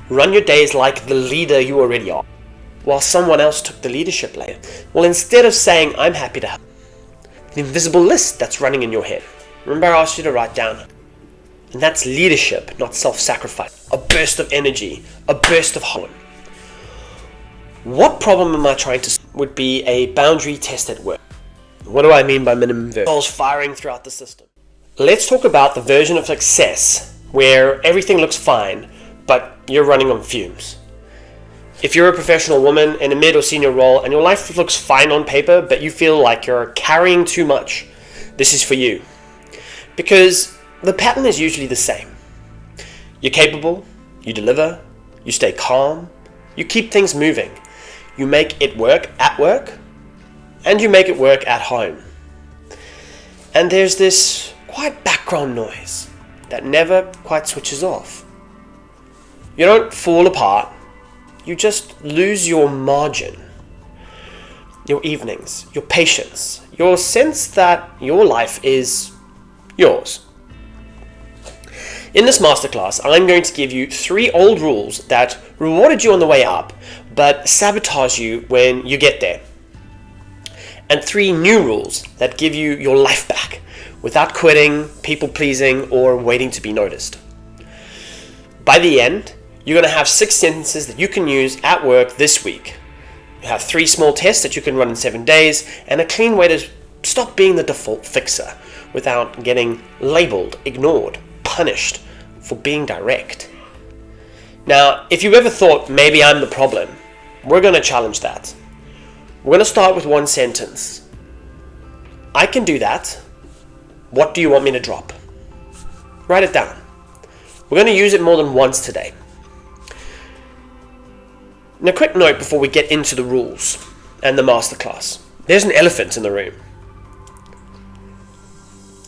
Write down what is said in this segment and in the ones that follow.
Run your days like the leader you already are, while someone else took the leadership lane. Well, instead of saying, I'm happy to help, the invisible list that's running in your head. Remember I asked you to write down. And that's leadership, not self-sacrifice. A burst of energy, a burst of hope. What problem am I trying to solve? Would be a boundary test at work. What do I mean by minimum versions? Firing throughout the system. Let's talk about the version of success where everything looks fine, but you're running on fumes. If you're a professional woman in a mid or senior role and your life looks fine on paper, but you feel like you're carrying too much, this is for you. Because the pattern is usually the same. You're capable, you deliver, you stay calm, you keep things moving, you make it work at work, and you make it work at home. And there's this quiet background noise that never quite switches off. You don't fall apart, you just lose your margin, your evenings, your patience, your sense that your life is yours. In this masterclass, I'm going to give you 3 old rules that rewarded you on the way up, but sabotage you when you get there. And 3 new rules that give you your life back without quitting, people pleasing, or waiting to be noticed. By the end, you're going to have 6 sentences that you can use at work this week. You have 3 small tests that you can run in 7 days, and a clean way to stop being the default fixer without getting labeled, ignored, punished for being direct. Now, if you've ever thought maybe I'm the problem, we're going to challenge that. We're going to start with 1 sentence. I can do that. What do you want me to drop? Write it down. We're going to use it more than once today. Now, a quick note before we get into the rules and the masterclass. There's an elephant in the room.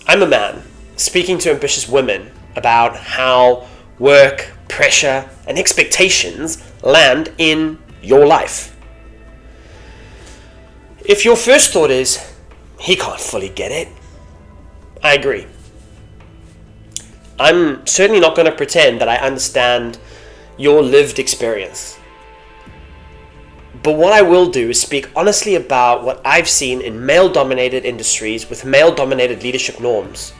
I'm a man speaking to ambitious women about how work, pressure, and expectations land in your life. If your first thought is, he can't fully get it, I agree. I'm certainly not going to pretend that I understand your lived experience. But what I will do is speak honestly about what I've seen in male-dominated industries with male-dominated leadership norms.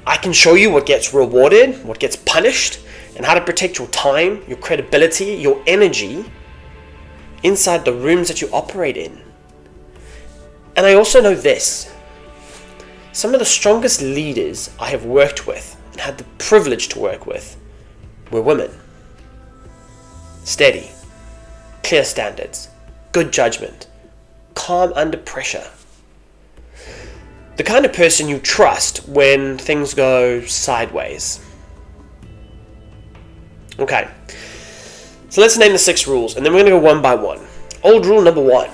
I can show you what gets rewarded, what gets punished, and how to protect your time, your credibility, your energy inside the rooms that you operate in. And I also know this. Some of the strongest leaders I have worked with and had the privilege to work with were women. Steady, clear standards, good judgment, calm under pressure. The kind of person you trust when things go sideways. Okay, so let's name the 6 rules, and then we're going to go one by one. Old rule number 1,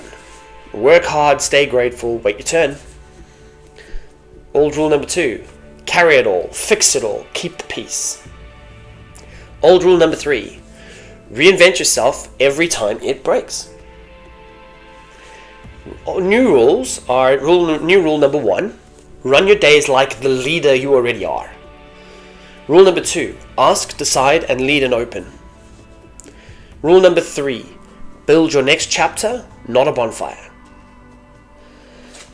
work hard, stay grateful, wait your turn. Old rule number 2, carry it all, fix it all, keep the peace. Old rule number 3, reinvent yourself every time it breaks. New rules are new rule number 1, run your days like the leader you already are. Rule number 2, ask, decide, and lead and open. Rule number 3, build your next chapter, not a bonfire.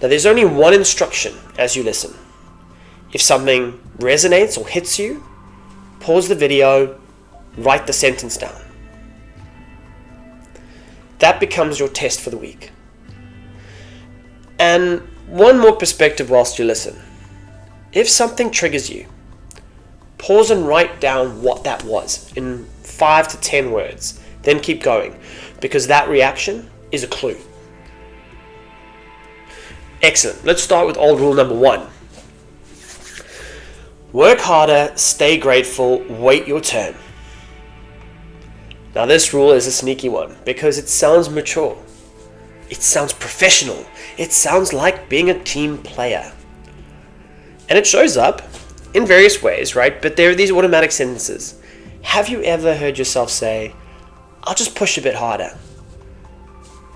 Now there's only one instruction as you listen. If something resonates or hits you, pause the video, write the sentence down. That becomes your test for the week. And one more perspective whilst you listen. If something triggers you, pause and write down what that was in 5 to 10 words. Then keep going, because that reaction is a clue. Excellent. Let's start with old rule number 1. Work harder, stay grateful, wait your turn. Now this rule is a sneaky one because it sounds mature. It sounds professional. It sounds like being a team player. And it shows up in various ways, right? But there are these automatic sentences. Have you ever heard yourself say, I'll just push a bit harder.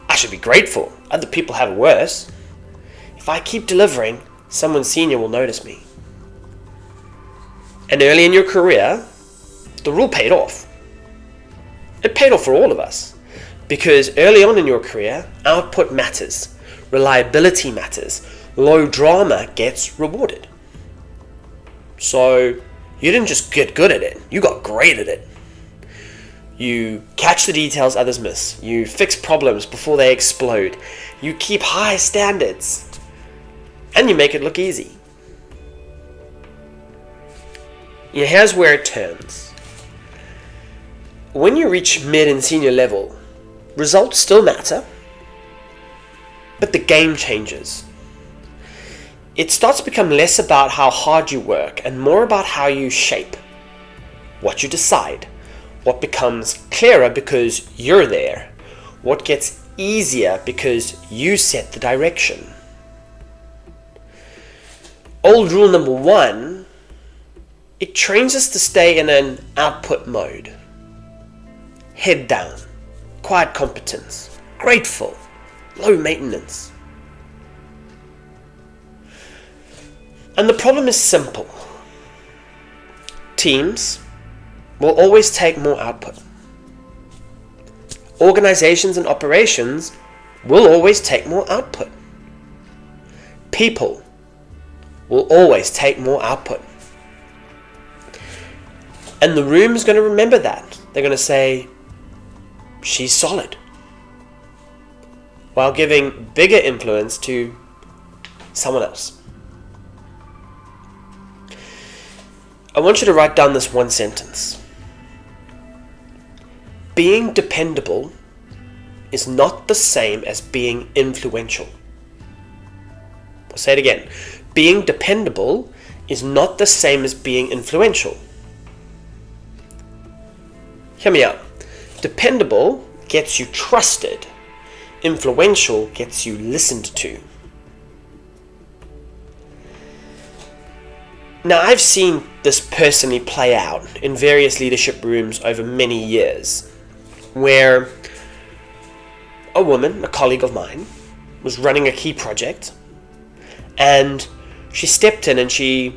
I should be grateful. Other people have it worse. If I keep delivering, someone senior will notice me. And early in your career, the rule paid off. It paid off for all of us, because early on in your career, output matters, reliability matters, low drama gets rewarded. So you didn't just get good at it, you got great at it. You catch the details others miss. You fix problems before they explode. You keep high standards. And you make it look easy. Here's where it turns. When you reach mid and senior level, results still matter, but the game changes. It starts to become less about how hard you work and more about how you shape, what you decide, what becomes clearer because you're there, what gets easier because you set the direction. Old rule number 1, it trains us to stay in an output mode. Head down, quiet competence, grateful, low maintenance. And the problem is simple. Teams will always take more output. Organizations and operations will always take more output. People will always take more output. And the room is going to remember that. They're going to say, she's solid, while giving bigger influence to someone else. I want you to write down this one sentence. Being dependable is not the same as being influential. I'll say it again. Being dependable is not the same as being influential. Hear me out. Dependable gets you trusted. Influential gets you listened to. Now, I've seen this personally play out in various leadership rooms over many years, where a woman, a colleague of mine, was running a key project, and she stepped in and she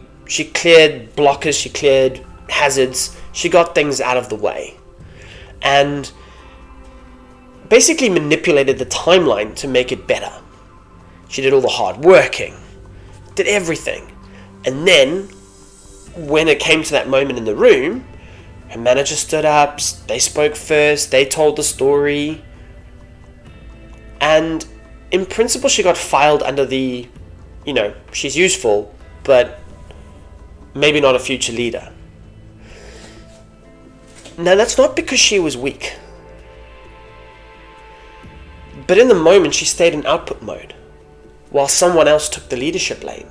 cleared blockers, she cleared hazards, she got things out of the way, and basically manipulated the timeline to make it better. She did all the hard working, did everything. And then, when it came to that moment in the room, her manager stood up, they spoke first, they told the story, and in principle she got filed under the, she's useful, but maybe not a future leader. Now, that's not because she was weak, but in the moment she stayed in output mode, while someone else took the leadership lane.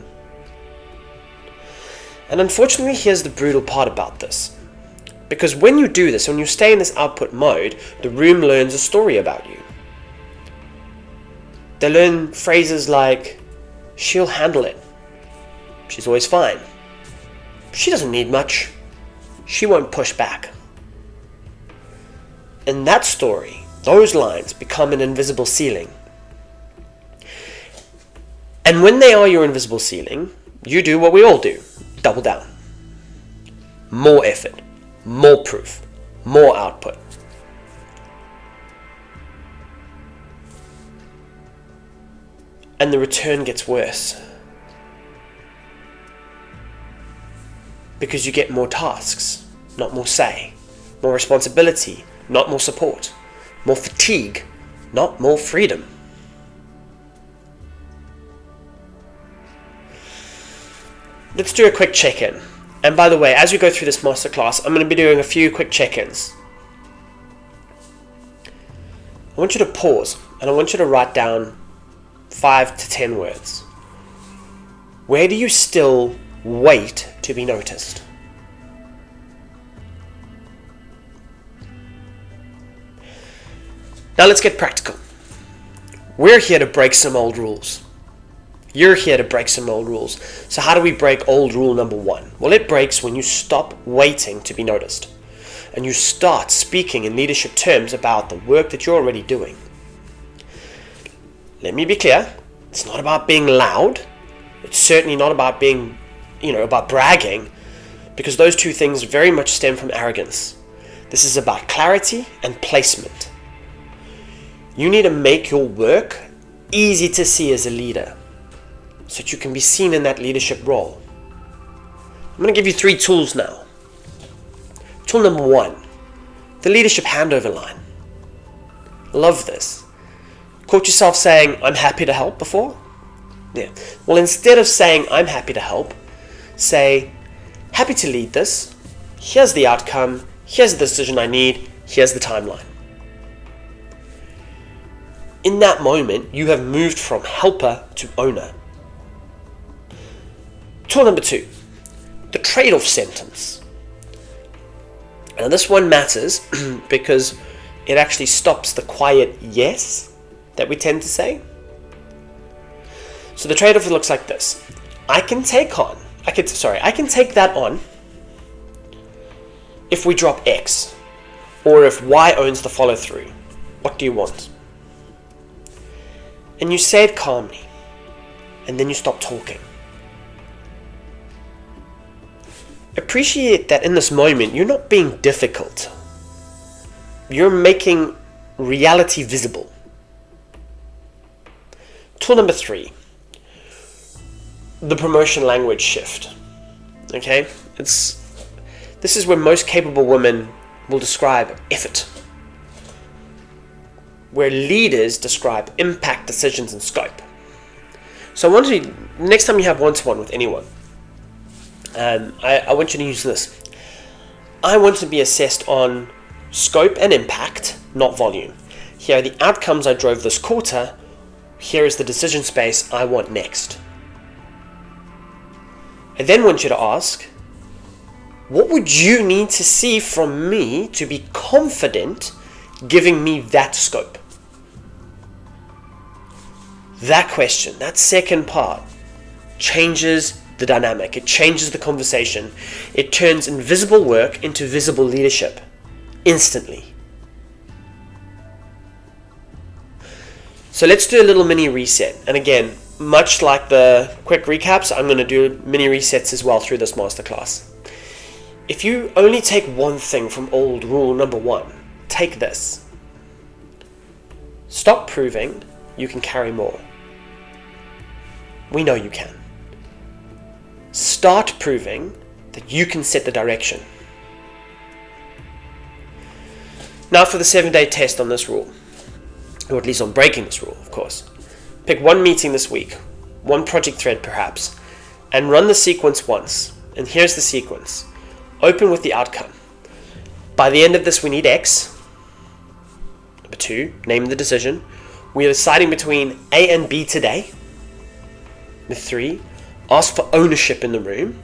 And unfortunately, here's the brutal part about this. Because when you do this, when you stay in this output mode, the room learns a story about you. They learn phrases like, she'll handle it. She's always fine. She doesn't need much. She won't push back. And that story, those lines, become an invisible ceiling. And when they are your invisible ceiling, you do what we all do. Double down. More effort, more proof, more output. And the return gets worse. Because you get more tasks, not more say, more responsibility, not more support, more fatigue, not more freedom. Let's do a quick check-in. And by the way, as we go through this masterclass, I'm going to be doing a few quick check-ins. I want you to pause and I want you to write down 5 to 10 words. Where do you still wait to be noticed? Now let's get practical. We're here to break some old rules. You're here to break some old rules. So how do we break old rule number 1? Well, it breaks when you stop waiting to be noticed and you start speaking in leadership terms about the work that you're already doing. Let me be clear. It's not about being loud. It's certainly not about being, about bragging, because those two things very much stem from arrogance. This is about clarity and placement. You need to make your work easy to see as a leader so that you can be seen in that leadership role. I'm going to give you 3 tools now. Tool number 1, the leadership handover line. Love this. Caught yourself saying, I'm happy to help before? Yeah. Well, instead of saying, I'm happy to help, say, happy to lead this. Here's the outcome. Here's the decision I need. Here's the timeline. In that moment, you have moved from helper to owner. Tool number 2, the trade-off sentence. Now this one matters because it actually stops the quiet yes that we tend to say. So the trade-off looks like this. I can take that on if we drop X, or if Y owns the follow-through. What do you want? And you say it calmly, and then you stop talking. Appreciate that in this moment, you're not being difficult. You're making reality visible. Tool number 3, the promotion language shift. Okay? This is where most capable women will describe effort, where leaders describe impact, decisions, and scope. So I want you, next time you have one-to-one with anyone, I want you to use this. I want to be assessed on scope and impact, not volume. Here are the outcomes I drove this quarter. Here is the decision space I want next. I then want you to ask, what would you need to see from me to be confident giving me that scope? That question, that second part, changes the dynamic. It changes the conversation. It turns invisible work into visible leadership instantly. So let's do a little mini reset. And again, much like the quick recaps, I'm going to do mini resets as well through this masterclass. If you only take one thing from old rule number 1, take this. Stop proving you can carry more. We know you can. Start proving that you can set the direction. Now for the 7-day test on this rule, or at least on breaking this rule, of course. Pick one meeting this week, one project thread perhaps, and run the sequence once. And here's the sequence. Open with the outcome. By the end of this, we need X. Number 2, name the decision. We are deciding between A and B today. Number 3, ask for ownership in the room.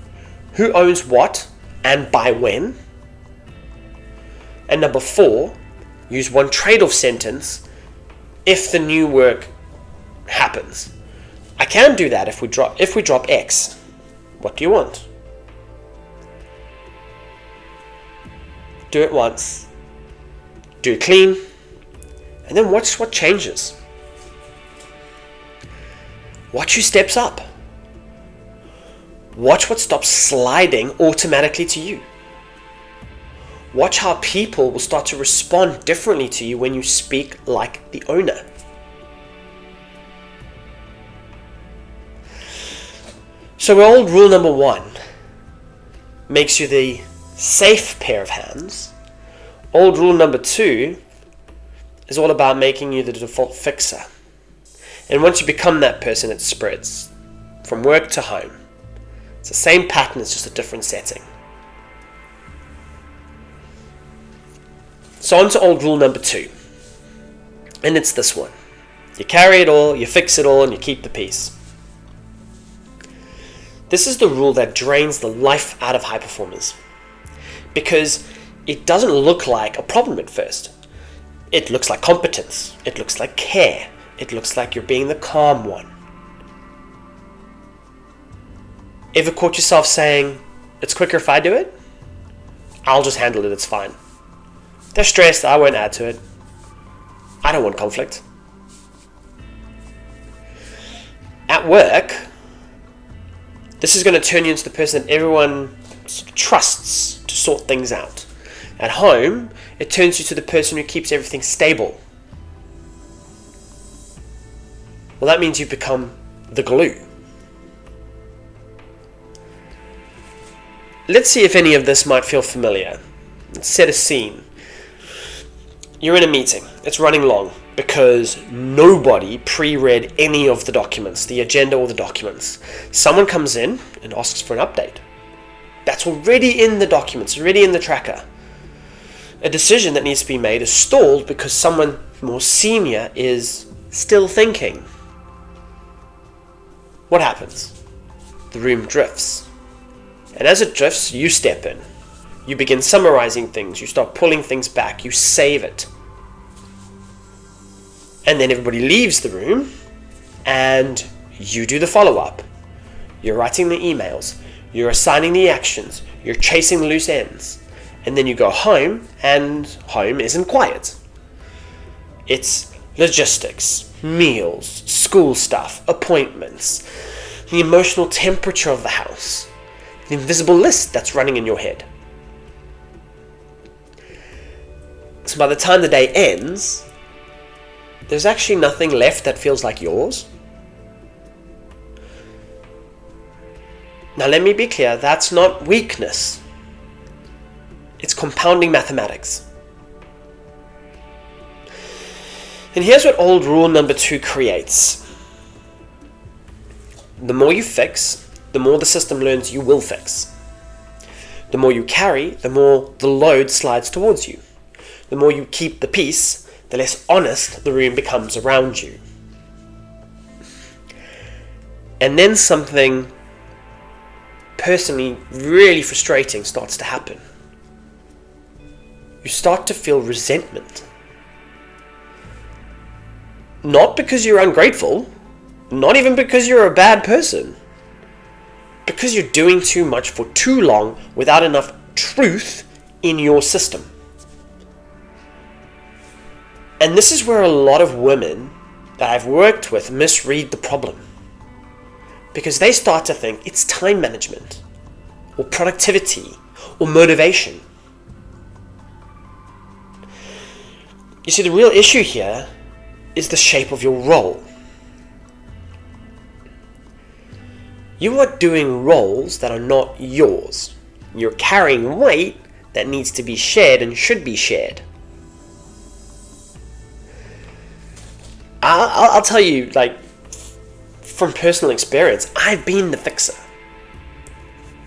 Who owns what and by when? And number 4, use one trade-off sentence if the new work happens. I can do that if we drop X. What do you want? Do it once. Do it clean. And then watch what changes. Watch who steps up. Watch what stops sliding automatically to you. Watch how people will start to respond differently to you when you speak like the owner. So old rule number 1 makes you the safe pair of hands. Old rule number 2 is all about making you the default fixer. And once you become that person, it spreads from work to home. It's the same pattern, it's just a different setting. So on to old rule number 2. And it's this one. You carry it all, you fix it all, and you keep the peace. This is the rule that drains the life out of high performers. Because it doesn't look like a problem at first. It looks like competence. It looks like care. It looks like you're being the calm one. Ever caught yourself saying, it's quicker if I do it? I'll just handle it, it's fine. They're stressed, I won't add to it. I don't want conflict. At work, this is going to turn you into the person that everyone trusts to sort things out. At home, it turns you to the person who keeps everything stable. Well, that means you've become the glue. Let's see if any of this might feel familiar. Let's set a scene. You're in a meeting. It's running long because nobody pre-read any of the documents, the agenda or the documents. Someone comes in and asks for an update. That's already in the documents, already in the tracker. A decision that needs to be made is stalled because someone more senior is still thinking. What happens? The room drifts. And as it drifts, you step in. You begin summarizing things. You start pulling things back. You save it. And then everybody leaves the room and you do the follow-up. You're writing the emails. You're assigning the actions. You're chasing the loose ends. And then you go home and home isn't quiet. It's logistics, meals, school stuff, appointments, the emotional temperature of the house, the invisible list that's running in your head. So by the time the day ends, there's actually nothing left that feels like yours. Now let me be clear, that's not weakness. It's compounding mathematics. And here's what old rule number 2 creates. The more you fix, the more the system learns you will fix. The more you carry, the more the load slides towards you. The more you keep the peace, the less honest the room becomes around you. And then something personally really frustrating starts to happen. You start to feel resentment. Not because you're ungrateful, not even because you're a bad person, because you're doing too much for too long without enough truth in your system. And this is where a lot of women that I've worked with misread the problem. Because they start to think it's time management, or productivity, or motivation. You see, the real issue here is the shape of your role. You are doing roles that are not yours. You're carrying weight that needs to be shared and should be shared. I'll tell you, like, from personal experience, I've been the fixer.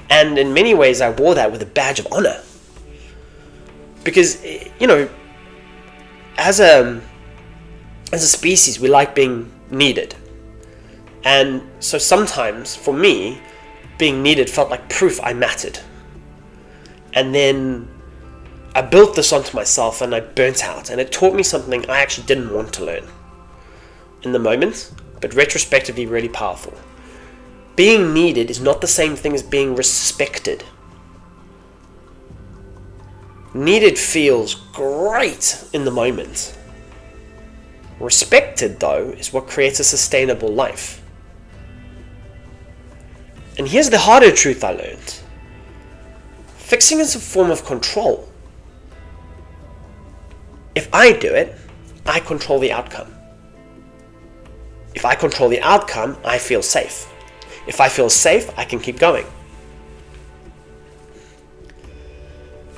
And in many ways, I wore that with a badge of honor. Because, you know, as a species, we like being needed. And so sometimes, for me, being needed felt like proof I mattered. And then I built this onto myself and I burnt out. And it taught me something I actually didn't want to learn in the moment, but retrospectively really powerful. Being needed is not the same thing as being respected. Needed feels great in the moment. Respected, though, is what creates a sustainable life. And here's the harder truth I learned. Fixing is a form of control. If I do it, I control the outcome. If I control the outcome, I feel safe. If I feel safe, I can keep going.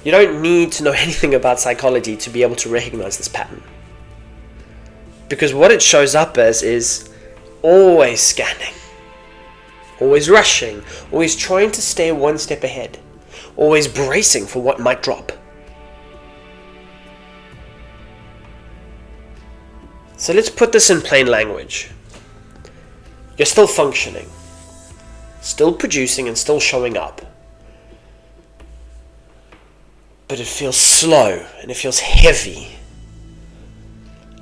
You don't need to know anything about psychology to be able to recognize this pattern. Because what it shows up as is always scanning, always rushing, always trying to stay one step ahead, always bracing for what might drop. So let's put this in plain language. You're still functioning, still producing and still showing up. But it feels slow and it feels heavy.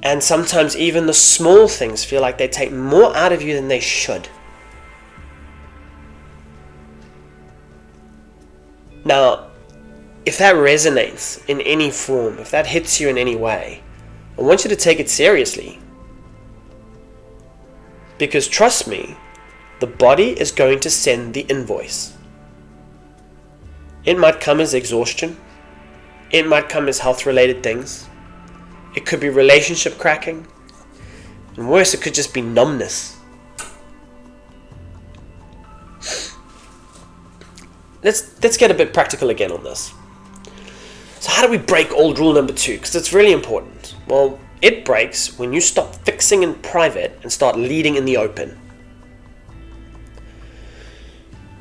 And sometimes even the small things feel like they take more out of you than they should. Now, if that resonates in any form, if that hits you in any way, I want you to take it seriously. Because trust me, the body is going to send the invoice. It might come as exhaustion. It might come as health-related things. It could be relationship cracking. And worse, it could just be numbness. Let's get a bit practical again on this. So how do we break old rule number 2? Because it's really important. Well, it breaks when you stop fixing in private and start leading in the open.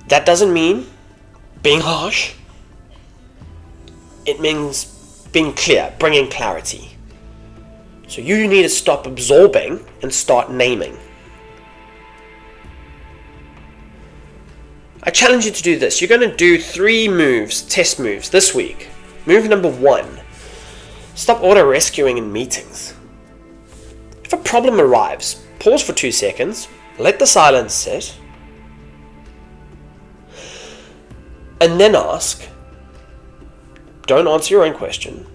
That doesn't mean being harsh. It means being clear, bringing clarity. So you need to stop absorbing and start naming. I challenge you to do this. You're going to do 3 moves, test moves this week. Move number 1. Stop auto-rescuing in meetings. If a problem arrives, pause for 2 seconds, let the silence sit, and then ask, don't answer your own question,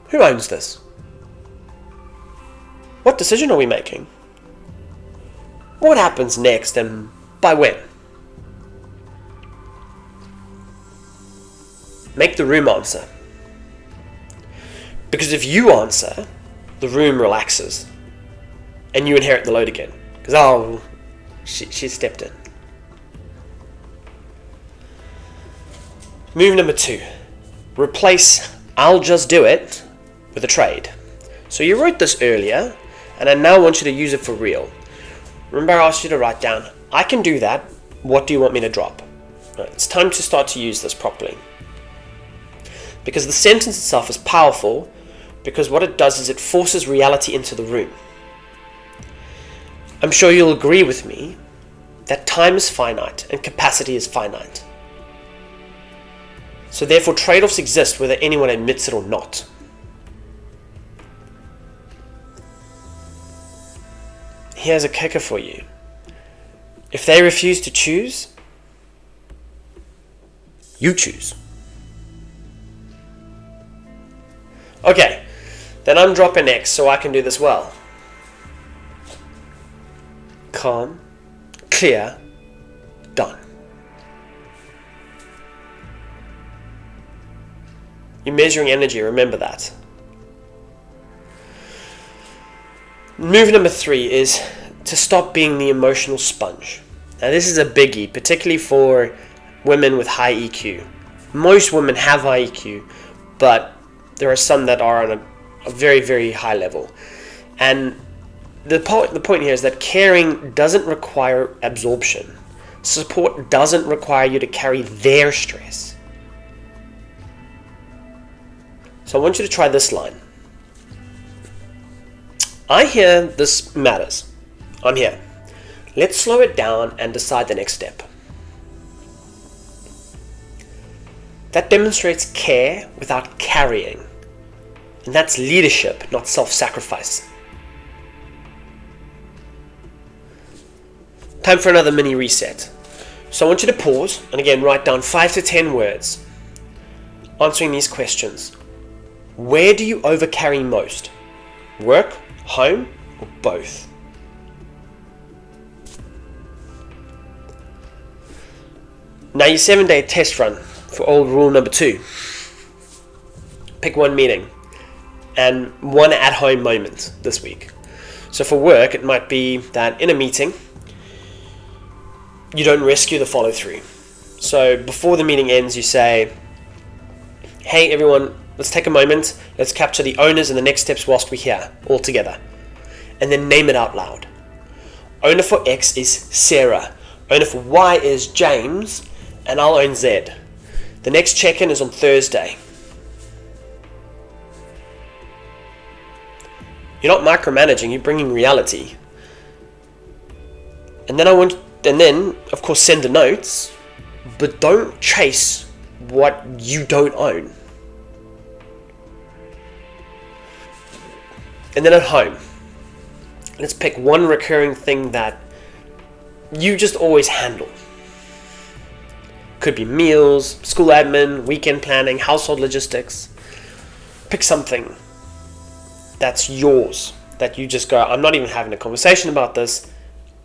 who owns this? What decision are we making? What happens next and by when? Make the room answer. Because if you answer, the room relaxes and you inherit the load again. Because, she stepped in. Move number 2. Replace "I'll just do it" with a trade. So you wrote this earlier, and I now want you to use it for real. Remember I asked you to write down, I can do that, what do you want me to drop? Right, it's time to start to use this properly. Because the sentence itself is powerful, because what it does is it forces reality into the room. I'm sure you'll agree with me that time is finite and capacity is finite. So therefore trade-offs exist whether anyone admits it or not. Here's a kicker for you. If they refuse to choose, you choose. Okay, then I'm dropping X so I can do this well. Calm, clear, done. You're measuring energy, remember that. Move number 3 is to stop being the emotional sponge. Now this is a biggie, particularly for women with high EQ. Most women have high EQ, but there are some that are on a very, very high level. And the point here is that caring doesn't require absorption. Support doesn't require you to carry their stress. So I want you to try this line. I hear this matters. I'm here. Let's slow it down and decide the next step. That demonstrates care without carrying. And that's leadership, not self-sacrifice. Time for another mini reset. So I want you to pause and again write down 5 to 10 words answering these questions. Where do you overcarry most? Work, home, or both? Now your 7-day test run for old rule number 2. Pick one meeting and one at-home moment this week. So for work, it might be that in a meeting, you don't rescue the follow-through. So before the meeting ends, you say, hey everyone, let's take a moment, let's capture the owners and the next steps whilst we're here, all together. And then name it out loud. Owner for X is Sarah. Owner for Y is James, and I'll own Z. The next check-in is on Thursday. You're not micromanaging, you're bringing reality. And then of course send the notes, but don't chase what you don't own. And then at home, let's pick one recurring thing that you just always handle. Could be meals, school admin, weekend planning, household logistics. Pick something that's yours, that you just go, I'm not even having a conversation about this,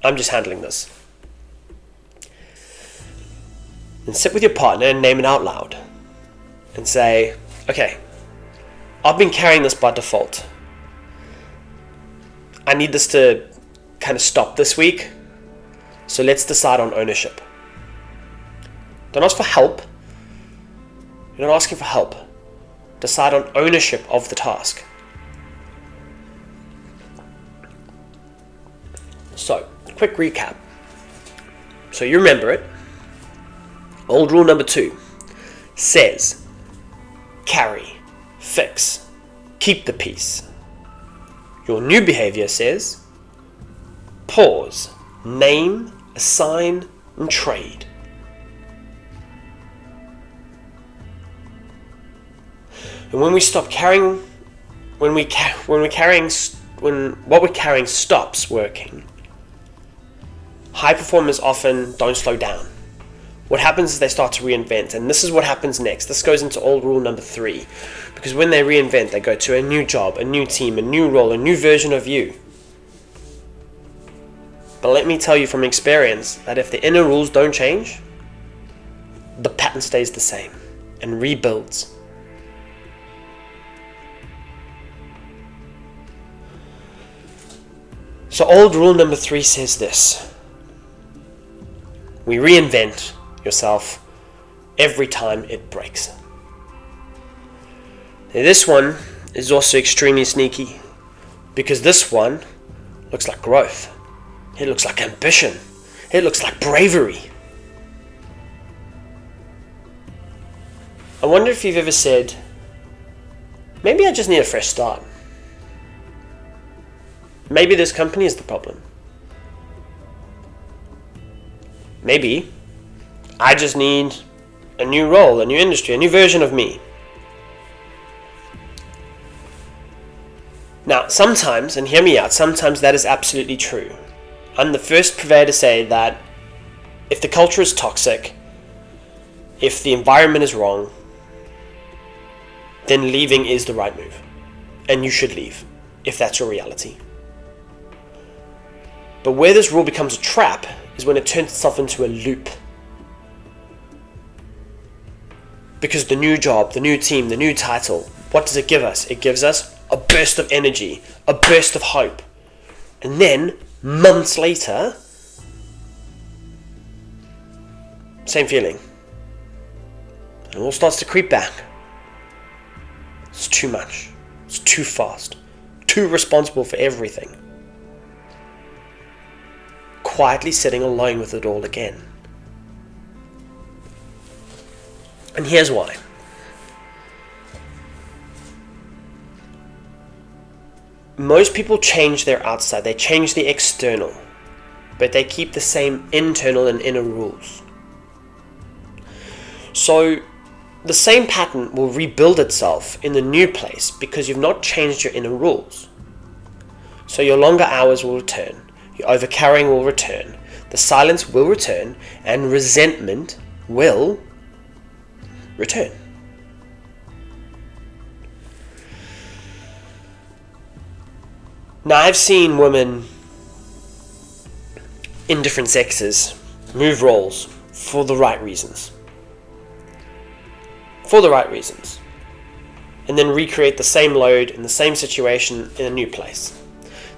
I'm just handling this. And sit with your partner and name it out loud. and say, okay, I've been carrying this by default. I need this to kind of stop this week. So let's decide on ownership. Don't ask for help. You're not asking for help. Decide on ownership of the task. So, quick recap. So you remember it. Old rule number 2 says, carry, fix, keep the peace. Your new behavior says, pause, name, assign, and trade. And when we stop carrying, when what we're carrying stops working, high performers often don't slow down. What happens is they start to reinvent, and this is what happens next. This goes into old rule number 3, because when they reinvent, they go to a new job, a new team, a new role, a new version of you. But let me tell you from experience that if the inner rules don't change, the pattern stays the same and rebuilds. So old rule number 3 says this: we reinvent yourself every time it breaks. Now this one is also extremely sneaky, because this one looks like growth. It looks like ambition. It looks like bravery. I wonder if you've ever said, maybe I just need a fresh start. Maybe this company is the problem. Maybe I just need a new role, a new industry, a new version of me. Now, sometimes, and hear me out, sometimes that is absolutely true. I'm the first purveyor to say that if the culture is toxic, if the environment is wrong, then leaving is the right move. And you should leave, if that's your reality. But where this rule becomes a trap is when it turns itself into a loop. Because the new job, the new team, the new title, what does it give us? It gives us a burst of energy, a burst of hope. And then, months later, same feeling. And it all starts to creep back. It's too much. It's too fast. Too responsible for everything. Quietly sitting alone with it all again. And here's why. Most people change their outside, they change the external, but they keep the same internal and inner rules. So the same pattern will rebuild itself in the new place because you've not changed your inner rules. So your longer hours will return, your overcarrying will return, the silence will return, and resentment will return. Now, I've seen women in different sexes move roles for the right reasons. For the right reasons. And then recreate the same load in the same situation in a new place.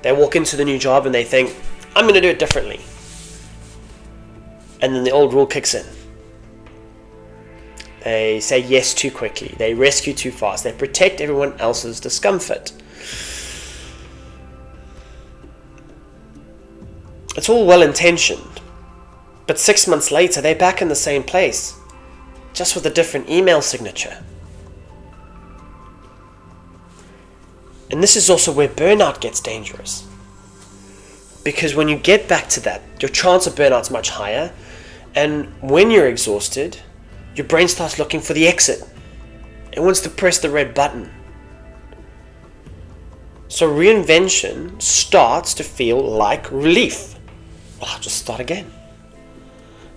They walk into the new job and they think, I'm going to do it differently. And then the old rule kicks in. They say yes too quickly. They rescue too fast. They protect everyone else's discomfort. It's all well intentioned, but 6 months later they're back in the same place, just with a different email signature. And this is also where burnout gets dangerous, because when you get back to that, your chance of burnout's much higher, and when you're exhausted, your brain starts looking for the exit. It wants to press the red button. So reinvention starts to feel like relief. Well, I'll just start again.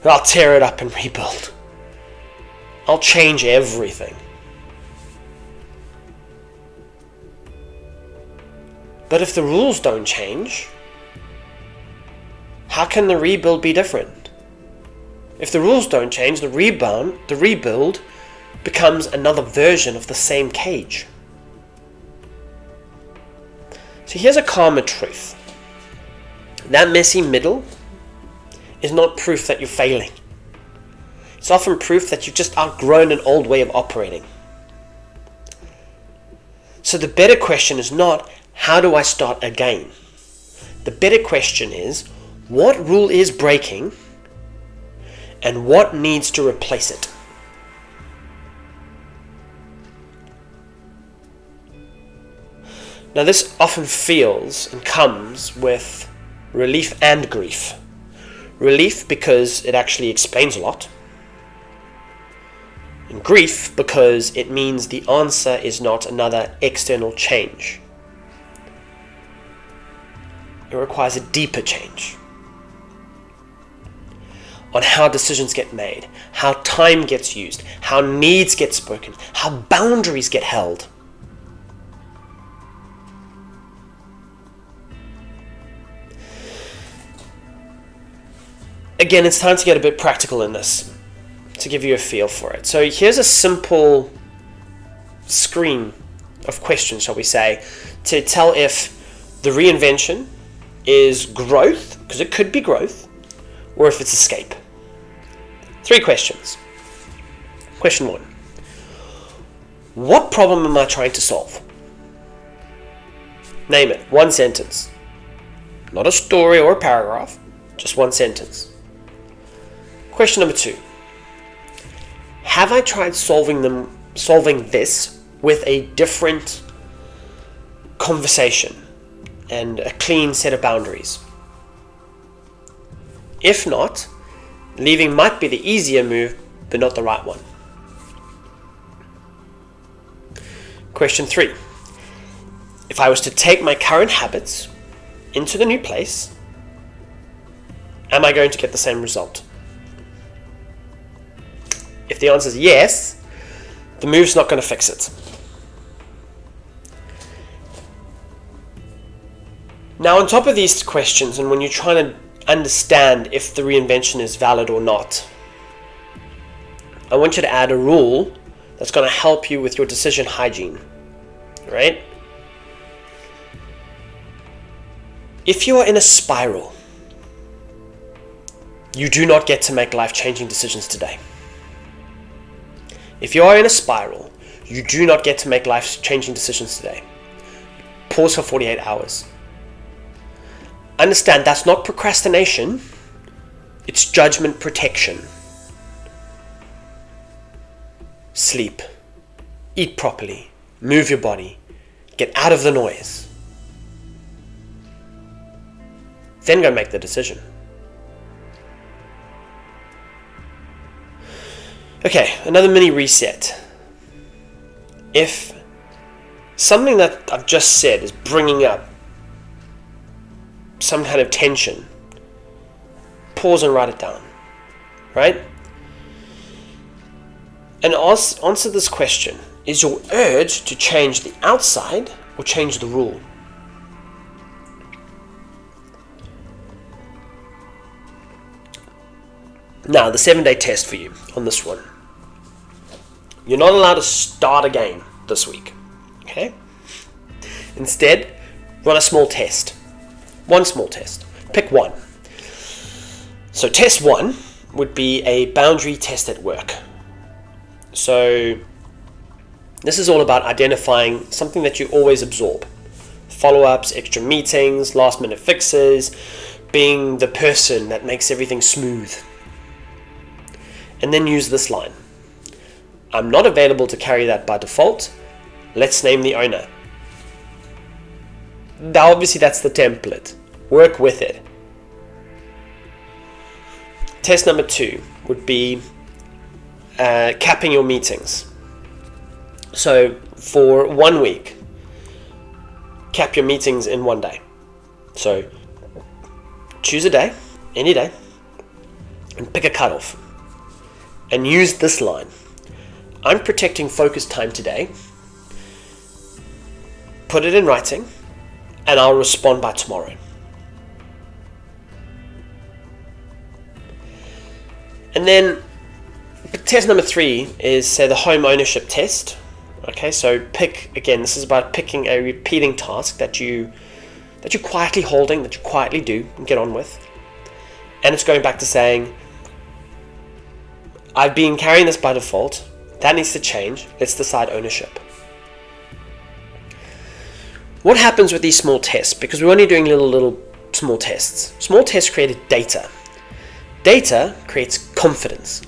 I'll tear it up and rebuild. I'll change everything. But if the rules don't change, how can the rebuild be different? If the rules don't change, the rebuild becomes another version of the same cage. So here's a calmer truth. That messy middle is not proof that you're failing. It's often proof that you've just outgrown an old way of operating. So the better question is not, how do I start again? The better question is, what rule is breaking and what needs to replace it? Now this often feels and comes with relief and grief. Relief because it actually explains a lot. And grief because it means the answer is not another external change. It requires a deeper change on how decisions get made, how time gets used, how needs get spoken, how boundaries get held. Again, it's time to get a bit practical in this, to give you a feel for it. So here's a simple screen of questions, shall we say, to tell if the reinvention is growth, because it could be growth, or if it's escape. 3 questions. Question 1. What problem am I trying to solve? Name it. 1 sentence. Not a story or a paragraph, just 1 sentence. Question number 2. Have I tried solving this with a different conversation and a clean set of boundaries? If not, leaving might be the easier move, but not the right one. Question 3. If I was to take my current habits into the new place, am I going to get the same result? If the answer is yes, the move's not going to fix it. Now, on top of these questions, and when you're trying to understand if the reinvention is valid or not, I want you to add a rule that's going to help you with your decision hygiene, right? If you are in a spiral, you do not get to make life-changing decisions today. If you are in a spiral, you do not get to make life-changing decisions today. Pause for 48 hours. Understand that's not procrastination, it's judgment protection. Sleep, eat properly, move your body, get out of the noise. Then go make the decision. Okay, another mini reset. If something that I've just said is bringing up some kind of tension, pause and write it down, right? And answer this question. Is your urge to change the outside or change the rule? Now, the 7-day test for you on this one. You're not allowed to start again this week, okay? Instead, run a small test. 1 small test. Pick 1. So test 1 would be a boundary test at work. So this is all about identifying something that you always absorb. Follow-ups, extra meetings, last-minute fixes, being the person that makes everything smooth. And then use this line. I'm not available to carry that by default. Let's name the owner. Now, obviously, that's the template. Work with it. Test number 2 would be capping your meetings. So for 1 week, cap your meetings in 1 day. So choose a day, any day, and pick a cutoff. And use this line. I'm protecting focus time today. Put it in writing, and I'll respond by tomorrow. And then Test number 3 is, say, the home ownership test. Okay, so this is about picking a repeating task that you're quietly holding, that you quietly do and get on with. And it's going back to saying, I've been carrying this by default, that needs to change, let's decide ownership. What happens with these small tests? Because we're only doing little small tests. Small tests create data. Data creates confidence.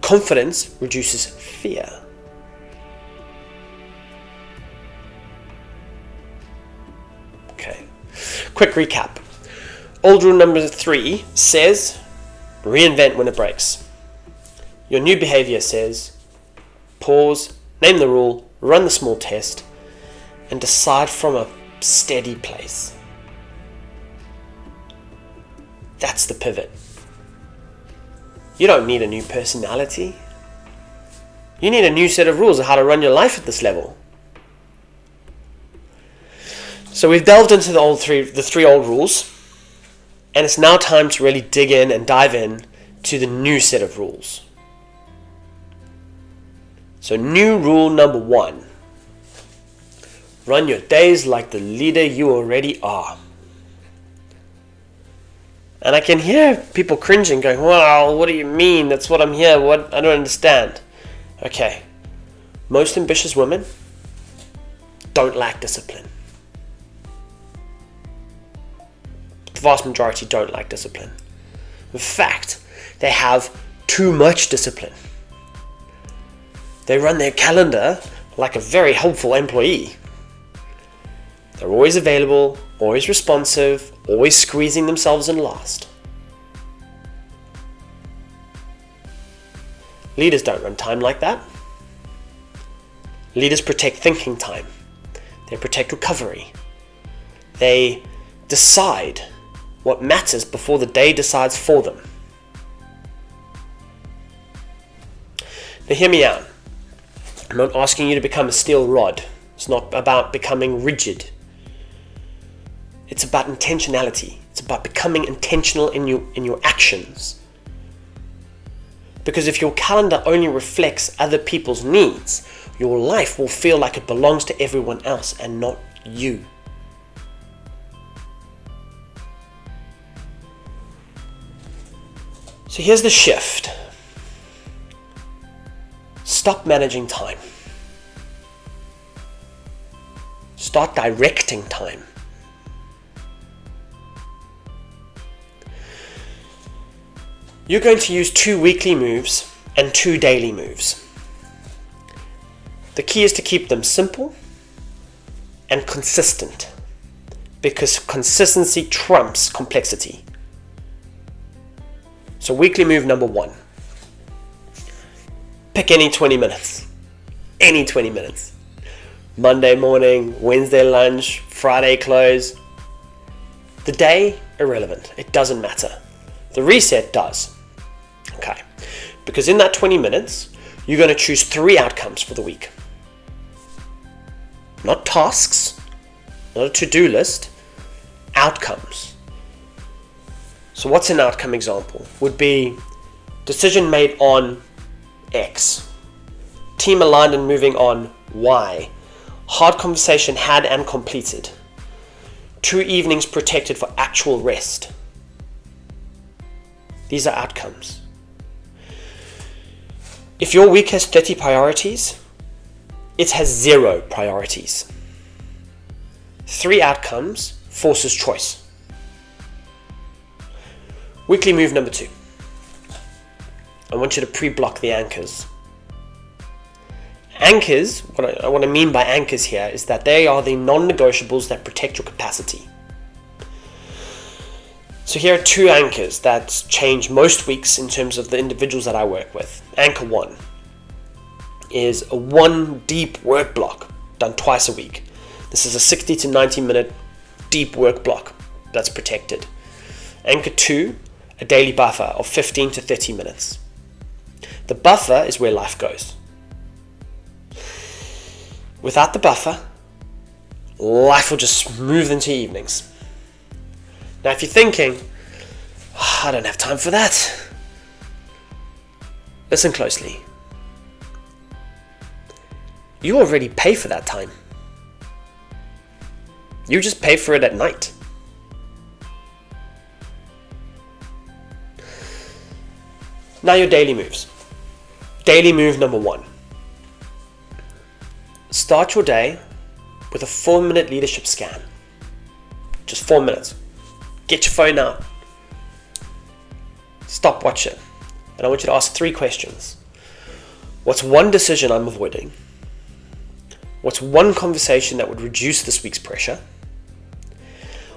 Confidence reduces fear. Okay, quick recap. Old rule number 3 says, reinvent when it breaks. Your new behavior says, pause, name the rule, run the small test, and decide from a steady place. That's the pivot. You don't need a new personality. You need a new set of rules of how to run your life at this level. So we've delved into the three old rules, and it's now time to really dig in and dive in to the new set of rules. So new rule number 1. Run your days like the leader you already are. And I can hear people cringing, going, wow, what do you mean? That's what I'm here. What? I don't understand. Okay. Most ambitious women don't lack discipline. The vast majority don't lack discipline. In fact, they have too much discipline. They run their calendar like a very helpful employee. They're always available, always responsive, always squeezing themselves in last. Leaders don't run time like that. Leaders protect thinking time. They protect recovery. They decide what matters before the day decides for them. Now hear me out. I'm not asking you to become a steel rod. It's not about becoming rigid. It's about intentionality. It's about becoming intentional in your actions. Because if your calendar only reflects other people's needs, your life will feel like it belongs to everyone else and not you. So here's the shift. Stop managing time. Start directing time. You're going to use 2 weekly moves and 2 daily moves. The key is to keep them simple and consistent, because consistency trumps complexity. So weekly move number 1. Pick any 20 minutes. Any 20 minutes. Monday morning, Wednesday lunch, Friday close. The day, irrelevant. It doesn't matter. The reset does. Okay. Because in that 20 minutes, you're going to choose 3 outcomes for the week. Not tasks, not a to-do list, outcomes. So what's an outcome example? Would be decision made on X. Team aligned and moving on Y. Hard conversation had and completed. 2 evenings protected for actual rest. These are outcomes. If your week has 30 priorities, it has 0 priorities. 3 outcomes forces choice. Weekly move number 2. I want you to pre-block the anchors. Anchors, what I mean by anchors here is that they are the non-negotiables that protect your capacity. So here are 2 anchors that change most weeks in terms of the individuals that I work with. Anchor 1 is a 1 deep work block done twice a week. This is a 60 to 90 minute deep work block that's protected. Anchor 2, a daily buffer of 15 to 30 minutes. The buffer is where life goes. Without the buffer, life will just move into evenings. Now if you're thinking, I don't have time for that, listen closely. You already pay for that time. You just pay for it at night. Now your daily moves. Daily move number 1. Start your day with a 4-minute leadership scan. Just 4 minutes. Get your phone out. Stop, watch it. And I want you to ask 3 questions. What's one decision I'm avoiding? What's one conversation that would reduce this week's pressure?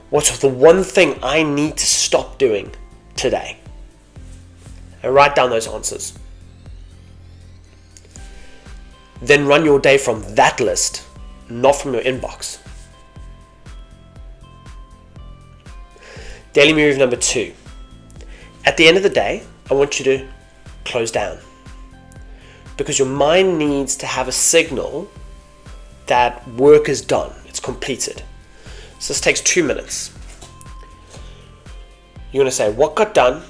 What's the one thing I need to stop doing today? And write down those answers. Then run your day from that list, not from your inbox. Daily move number 2. At the end of the day, I want you to close down. Because your mind needs to have a signal that work is done, it's completed. So this takes 2 minutes. You're going to say, what got done?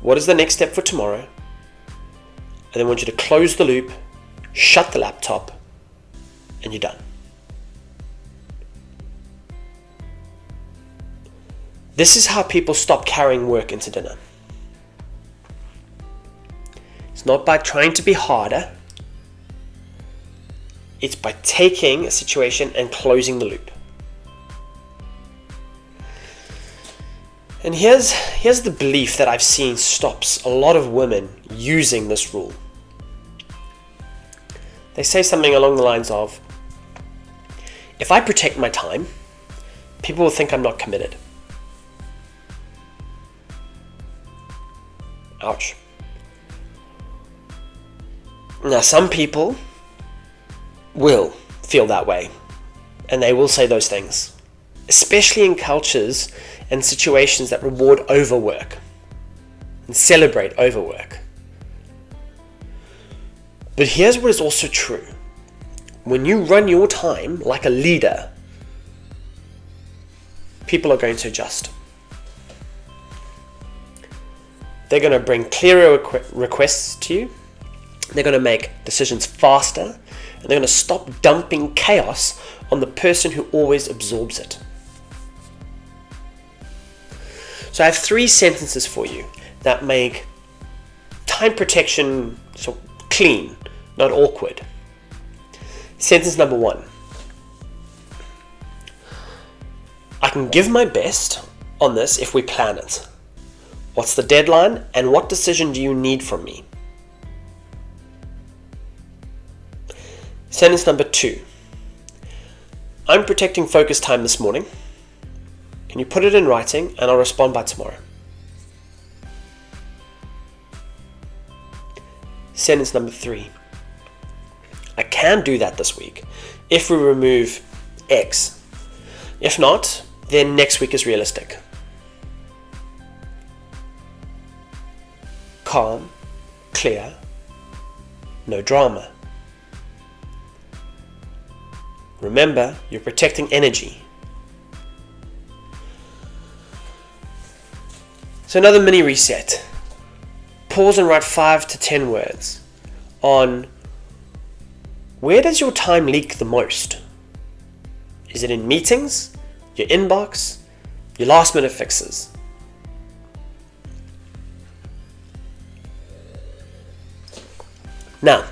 What is the next step for tomorrow? And then I want you to close the loop, shut the laptop, and you're done. This is how people stop carrying work into dinner. It's not by trying to be harder. It's by taking a situation and closing the loop. And here's the belief that I've seen stops a lot of women using this rule. They say something along the lines of, if I protect my time, people will think I'm not committed. Ouch. Now, some people will feel that way, and they will say those things, especially in cultures and situations that reward overwork and celebrate overwork. But here's what is also true. When you run your time like a leader, people are going to adjust. They're going to bring clearer requests to you. They're going to make decisions faster. And they're going to stop dumping chaos on the person who always absorbs it. So I have 3 sentences for you that make time protection so clean, not awkward. Sentence number 1. I can give my best on this if we plan it. What's the deadline and what decision do you need from me? Sentence number 2. I'm protecting focus time this morning. Can you put it in writing and I'll respond by tomorrow? Sentence number 3. I can do that this week if we remove X. If not, then next week is realistic. Calm, clear, no drama. Remember, you're protecting energy. So another mini reset. Pause and write 5 to 10 words on where does your time leak the most? Is it in meetings, your inbox, your last minute fixes? Now,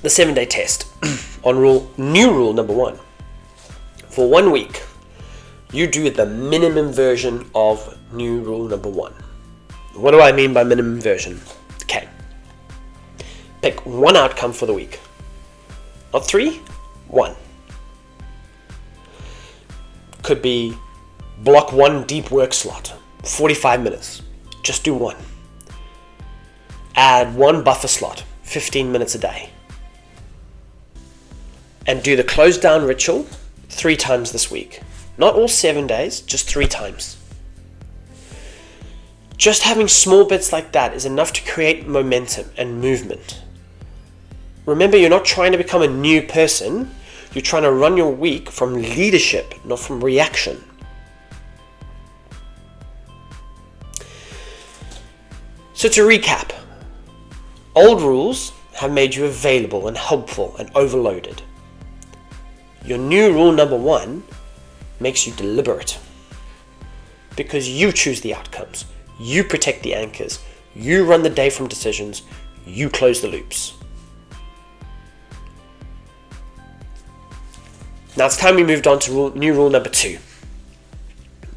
the 7-day test on new rule number 1. For 1 week, you do the minimum version of new rule number 1. What do I mean by minimum version? Okay. Pick 1 outcome for the week. Not 3, 1. Could be block 1 deep work slot, 45 minutes. Just do 1. Add 1 buffer slot, 15 minutes a day. And do the close down ritual 3 times this week. Not all 7 days, just 3 times. Just having small bits like that is enough to create momentum and movement. Remember, you're not trying to become a new person. You're trying to run your week from leadership, not from reaction. So to recap, old rules have made you available and helpful and overloaded. Your new rule number 1 makes you deliberate, because you choose the outcomes, you protect the anchors, you run the day from decisions, you close the loops. Now it's time we moved on to new rule number 2.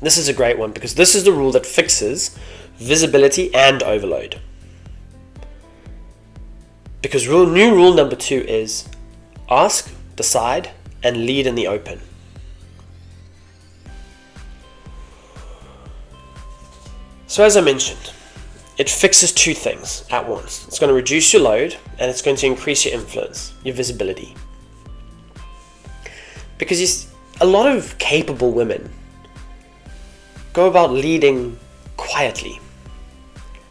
This is a great one because this is the rule that fixes visibility and overload. Because new rule number 2 is ask, decide, and lead in the open. So as I mentioned, it fixes 2 things at once. It's going to reduce your load and it's going to increase your influence, your visibility. Because a lot of capable women go about leading quietly.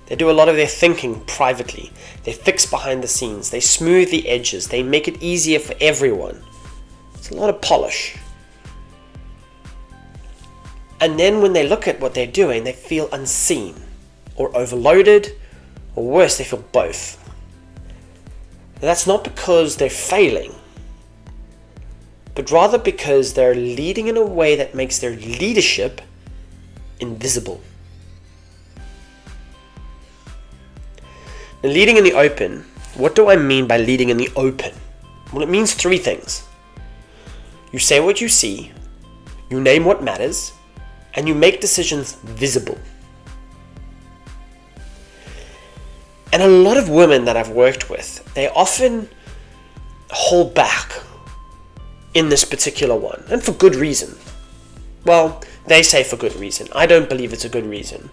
They do a lot of their thinking privately. They fix behind the scenes. They smooth the edges. They make it easier for everyone. It's a lot of polish. And then when they look at what they're doing, they feel unseen or overloaded, or worse, they feel both. And that's not because they're failing, but rather because they're leading in a way that makes their leadership invisible. Now, leading in the open, what do I mean by leading in the open? Well, it means 3 things. You say what you see, you name what matters, and you make decisions visible. And a lot of women that I've worked with, they often hold back in this particular one, and for good reason. Well, they say for good reason. I don't believe it's a good reason.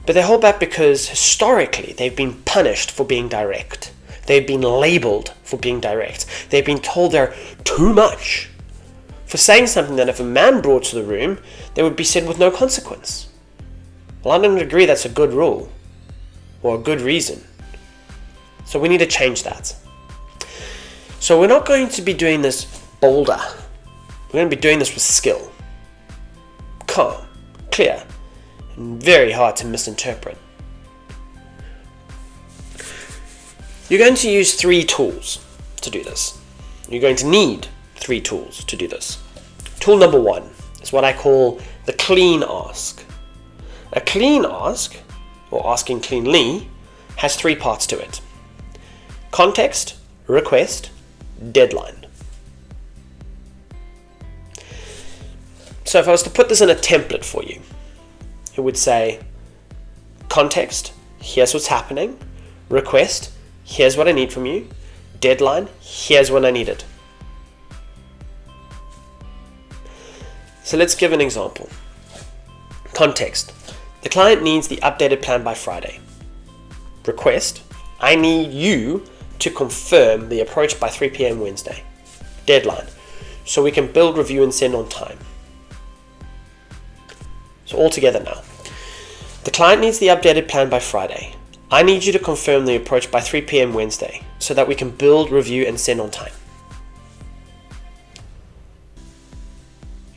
But they hold back because historically they've been punished for being direct. They've been labeled for being direct. They've been told they're too much for saying something that if a man brought to the room, they would be said with no consequence. Well, I don't agree that's a good rule or a good reason. So we need to change that. So we're not going to be doing this bolder. We're going to be doing this with skill. Calm, clear, and very hard to misinterpret. You're going to use 3 tools to do this. You're going to need 3 tools to do this. Tool number 1 is what I call the clean ask. A clean ask, or asking cleanly, has 3 parts to it: context, request, deadline. So if I was to put this in a template for you, it would say context, here's what's happening; request, here's what I need from you; deadline, here's when I need it. So let's give an example. Context: the client needs the updated plan by Friday. Request: I need you to confirm the approach by 3 p.m. Wednesday. Deadline: so we can build, review, and send on time. So all together now. The client needs the updated plan by Friday. I need you to confirm the approach by 3 p.m. Wednesday so that we can build, review, and send on time.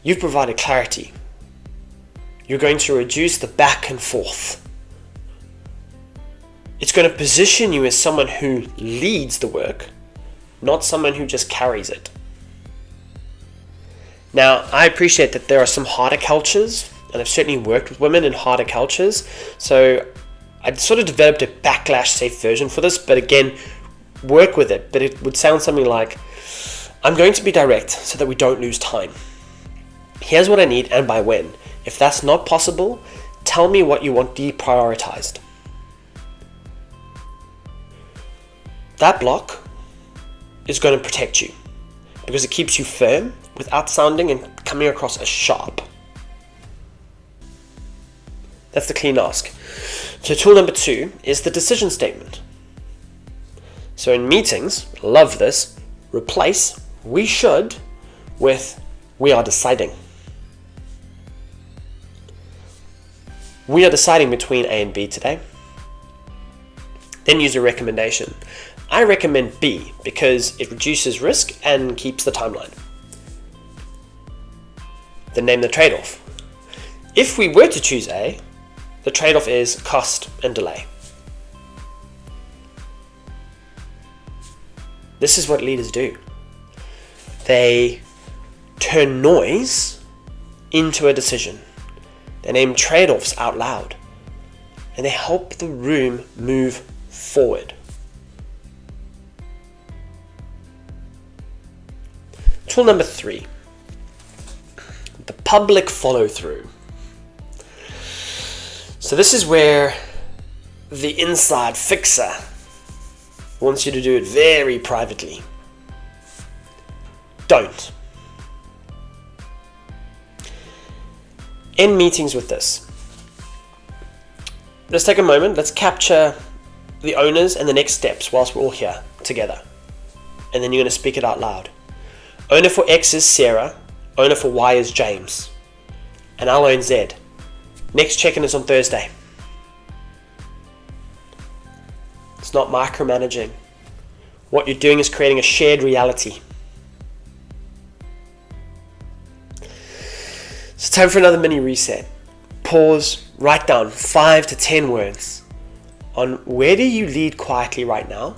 You've provided clarity. You're going to reduce the back and forth. It's going to position you as someone who leads the work, not someone who just carries it. Now, I appreciate that there are some harder cultures, and I've certainly worked with women in harder cultures, so I sort of developed a backlash safe version for this, but again, work with it. But it would sound something like, I'm going to be direct so that we don't lose time. Here's what I need and by when. If that's not possible, tell me what you want deprioritized. That block is going to protect you because it keeps you firm without sounding and coming across as sharp. That's the clean ask. So tool number 2 is the decision statement. So in meetings, love this, replace we should with we are deciding. We are deciding between A and B today. Then use a recommendation. I recommend B because it reduces risk and keeps the timeline. Then name the trade-off. If we were to choose A, the trade-off is cost and delay. This is what leaders do. They turn noise into a decision. They name trade-offs out loud. And they help the room move forward. Tool number 3. The public follow-through. So this is where the inside fixer wants you to do it very privately. Don't. End meetings with this. Let's take a moment. Let's capture the owners and the next steps whilst we're all here together. And then you're going to speak it out loud. Owner for X is Sarah. Owner for Y is James. And I'll own Z. Next check-in is on Thursday. It's not micromanaging. What you're doing is creating a shared reality. It's time for another mini reset. Pause, write down 5 to 10 words on where do you lead quietly right now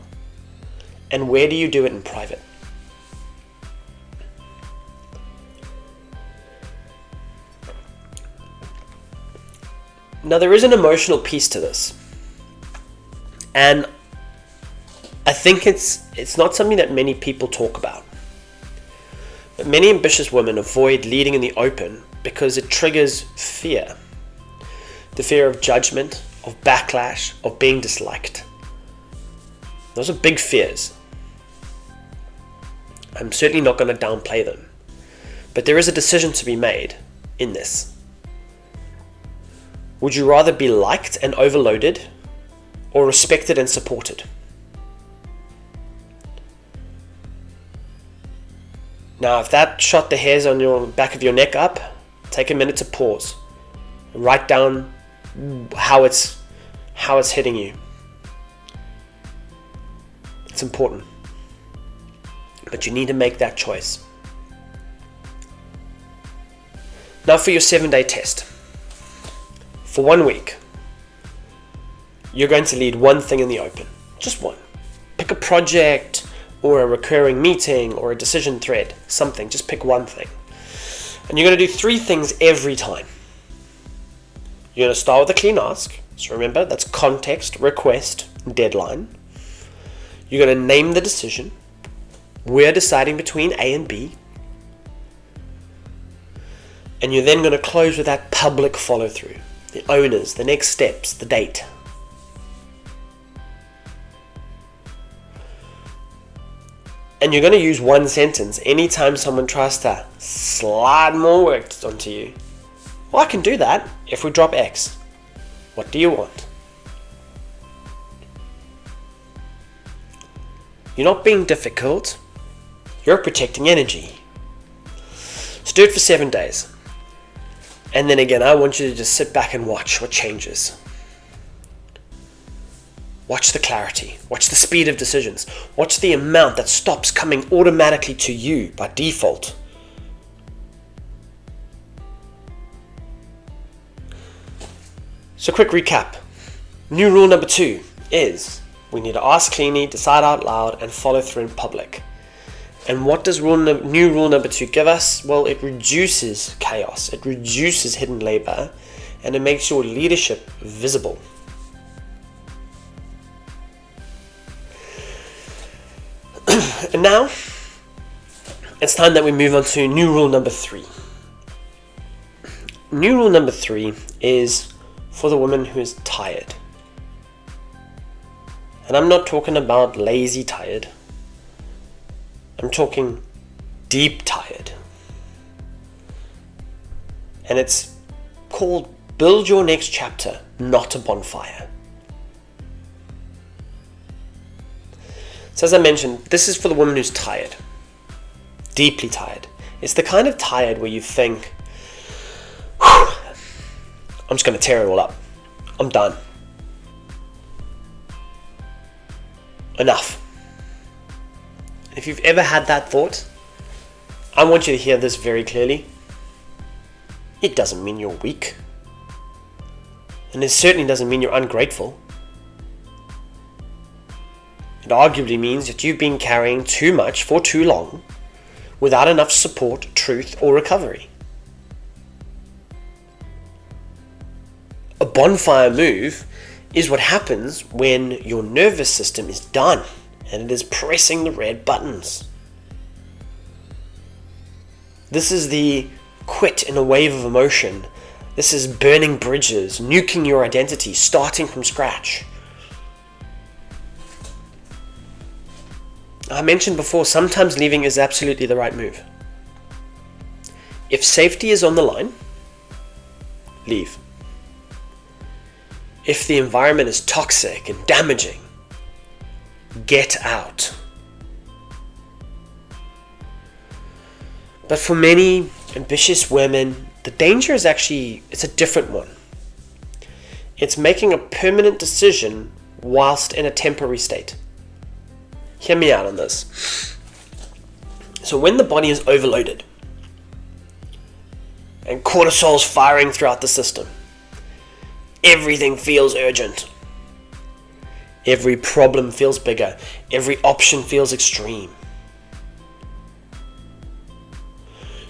and where do you do it in private. Now there is an emotional piece to this, and I think it's not something that many people talk about. But many ambitious women avoid leading in the open because it triggers fear. The fear of judgment, of backlash, of being disliked. Those are big fears. I'm certainly not going to downplay them. But there is a decision to be made in this. Would you rather be liked and overloaded or respected and supported? Now, if that shot the hairs on your back of your neck up, take a minute to pause and write down how it's hitting you. It's important. But you need to make that choice. Now for your 7-day test. For 1 week, you're going to lead one thing in the open. Just one. Pick a project or a recurring meeting or a decision thread. Something. Just pick one thing. And you're going to do 3 things every time. You're going to start with a clean ask. So remember, that's context, request, deadline. You're going to name the decision. We're deciding between A and B. And you're then going to close with that public follow-through. The owners, the next steps, the date. And you're going to use one sentence anytime someone tries to slide more work onto you. Well, I can do that if we drop X. What do you want? You're not being difficult. You're protecting energy. So do it for 7 days. And then again, I want you to just sit back and watch what changes. Watch the clarity. Watch the speed of decisions. Watch the amount that stops coming automatically to you by default. So quick recap. New rule number 2 is we need to ask cleanly, decide out loud, and follow through in public. And what does new rule number 2 give us? Well, it reduces chaos, it reduces hidden labor, and it makes your leadership visible. And now, it's time that we move on to new rule number 3. New rule number 3 is for the woman who is tired. And I'm not talking about lazy tired. I'm talking deep tired. And it's called Build Your Next Chapter, Not a Bonfire. So as I mentioned, this is for the woman who's tired. Deeply tired. It's the kind of tired where you think, I'm just going to tear it all up. I'm done. Enough. If you've ever had that thought, I want you to hear this very clearly. It doesn't mean you're weak. And it certainly doesn't mean you're ungrateful. It arguably means that you've been carrying too much for too long without enough support, truth, or recovery. A bonfire move is what happens when your nervous system is done and it is pressing the red buttons. This is the quit in a wave of emotion. This is burning bridges, nuking your identity, starting from scratch. I mentioned before, sometimes leaving is absolutely the right move. If safety is on the line, leave. If the environment is toxic and damaging, get out. But for many ambitious women, the danger is it's a different one. It's making a permanent decision whilst in a temporary state. Hear me out on this. So when the body is overloaded and cortisol's firing throughout the system, everything feels urgent. Every problem feels bigger. Every option feels extreme.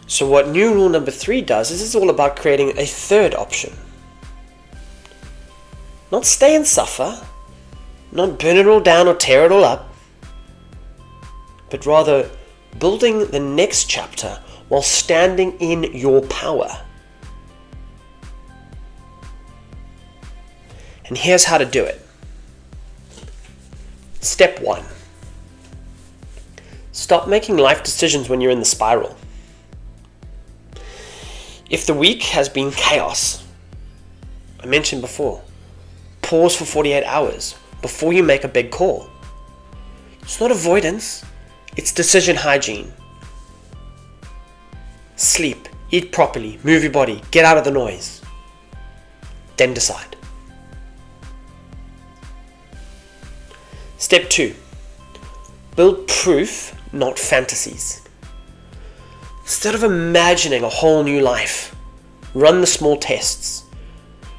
So what new rule number 3 does is it's all about creating a third option. Not stay and suffer, not burn it all down or tear it all up, but rather building the next chapter while standing in your power. And here's how to do it. Step 1. Stop making life decisions when you're in the spiral. If the week has been chaos, I mentioned before, pause for 48 hours before you make a big call. It's not avoidance, it's decision hygiene. Sleep, eat properly, move your body, get out of the noise. Then decide. Step 2. Build proof, not fantasies. Instead of imagining a whole new life, run the small tests.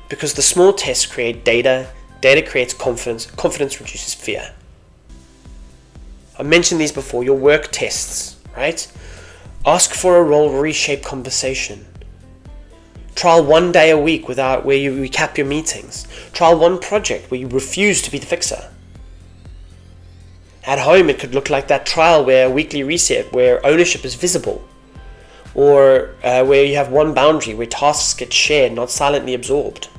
Because the small tests create data, data creates confidence, confidence reduces fear. I mentioned these before, your work tests, right? Ask for a role reshape conversation. Trial 1 day a week where you recap your meetings. Trial 1 project where you refuse to be the fixer. At home, it could look like that trial where weekly reset, where ownership is visible. Or where you have one boundary where tasks get shared, not silently absorbed.